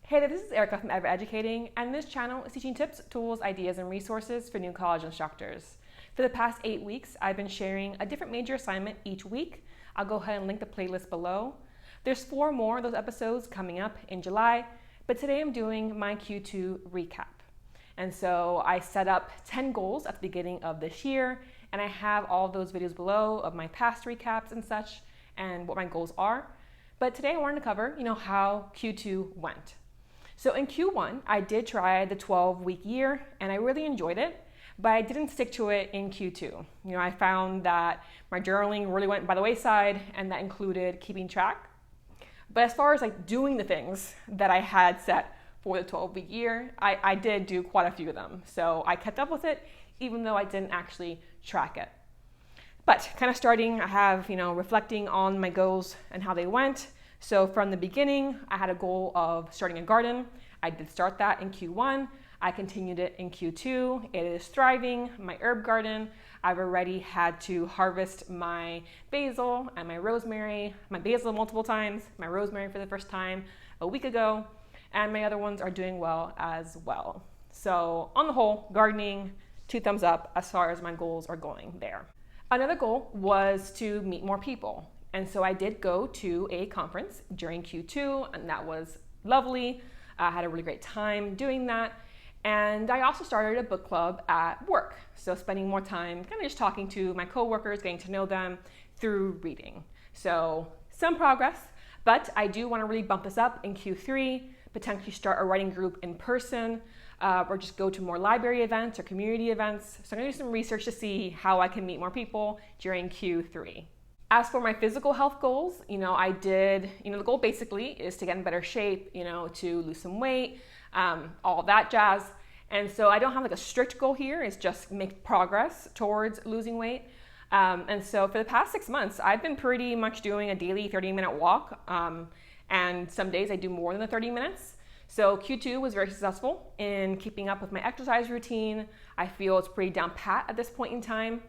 Hey there, this is Erica from Ever Educating, and this channel is teaching tips, tools, ideas, and resources for new college instructors. For the past 8 weeks, I've been sharing a different major assignment each week. I'll go ahead and link the playlist below. There's 4 more of those episodes coming up in July, but today I'm doing my Q2 recap. And so I set up 10 goals at the beginning of this year, and I have all of those videos below of my past recaps and such, and what my goals are. But today I wanted to cover, how Q2 went. So in Q1, I did try the 12-week year, and I really enjoyed it, but I didn't stick to it in Q2. I found that my journaling really went by the wayside, and that included keeping track. But as far as doing the things that I had set for the 12-week year, I did do quite a few of them. So I kept up with it, even though I didn't actually track it. But kind of starting, I have, reflecting on my goals and how they went. So from the beginning, I had a goal of starting a garden. I did start that in Q1. I continued it in Q2. It is thriving, my herb garden. I've already had to harvest my basil and my rosemary, my basil multiple times, my rosemary for the first time a week ago, and my other ones are doing well as well. So on the whole, gardening, 2 thumbs up as far as my goals are going there. Another goal was to meet more people. And so I did go to a conference during Q2, and that was lovely. I had a really great time doing that. And I also started a book club at work. So spending more time kind of just talking to my coworkers, getting to know them through reading. So some progress, but I do want to really bump this up in Q3, potentially start a writing group in person, or just go to more library events or community events. So I'm going to do some research to see how I can meet more people during Q3. As for my physical health goals, I did, the goal basically is to get in better shape, to lose some weight, all that jazz. And so I don't have a strict goal here. It's just make progress towards losing weight. And so for the past 6 months, I've been pretty much doing a daily 30-minute walk. And some days I do more than the 30 minutes. So Q2 was very successful in keeping up with my exercise routine. I feel it's pretty down pat at this point in time.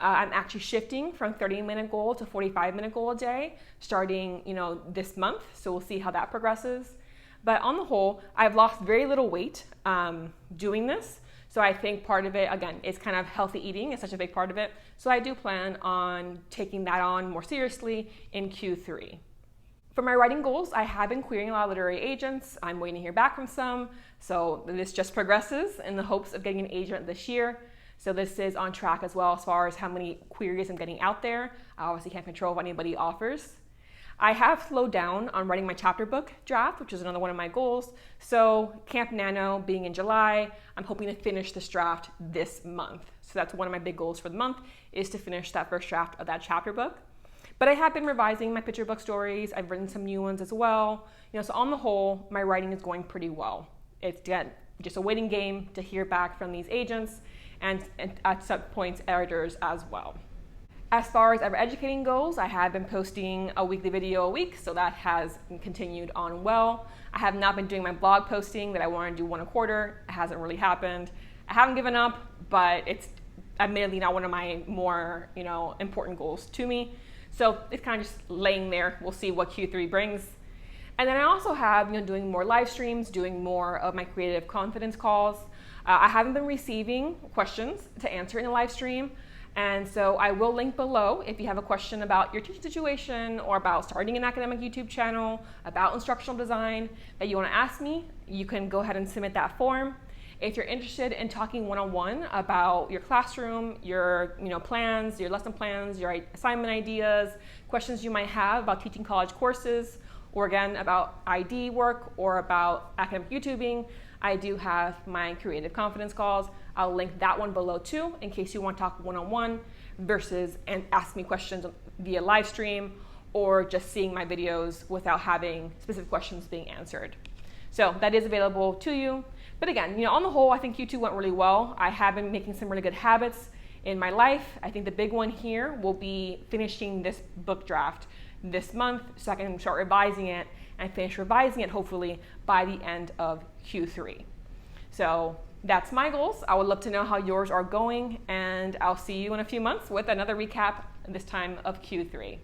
I'm actually shifting from 30-minute goal to 45-minute goal a day starting, this month. So we'll see how that progresses. But on the whole, I've lost very little weight doing this. So I think part of it, again, is kind of healthy eating is such a big part of it. So I do plan on taking that on more seriously in Q3. For my writing goals, I have been querying a lot of literary agents. I'm waiting to hear back from some. So this just progresses in the hopes of getting an agent this year. So this is on track as well as far as how many queries I'm getting out there. I obviously can't control what anybody offers. I have slowed down on writing my chapter book draft, which is another one of my goals. So Camp Nano being in July, I'm hoping to finish this draft this month. So that's one of my big goals for the month, is to finish that first draft of that chapter book. But I have been revising my picture book stories. I've written some new ones as well. So on the whole, my writing is going pretty well. It's just a waiting game to hear back from these agents and at some points editors as well. As far as Ever Educating goes, I have been posting a weekly video a week, so that has continued on well. I have not been doing my blog posting that I want to do 1 a quarter. It hasn't really happened. I haven't given up, but it's admittedly not one of my more important goals to me. So it's kind of just laying there. We'll see what Q3 brings. And then I also have doing more live streams, doing more of my creative confidence calls. I haven't been receiving questions to answer in the live stream, and so I will link below if you have a question about your teaching situation or about starting an academic YouTube channel, about instructional design that you want to ask me. You can go ahead and submit that form. If you're interested in talking one-on-one about your classroom, your plans, your lesson plans, your assignment ideas, questions you might have about teaching college courses, or again about ID work or about academic YouTubing, I do have my creative confidence calls. I'll link that one below too in case you want to talk one-on-one versus and ask me questions via live stream or just seeing my videos without having specific questions being answered. So that is available to you. But again, on the whole, I think Q2 went really well. I have been making some really good habits in my life. I think the big one here will be finishing this book draft this month so I can start revising it and finish revising it hopefully by the end of Q3. So that's my goals. I would love to know how yours are going, and I'll see you in a few months with another recap, this time of Q3.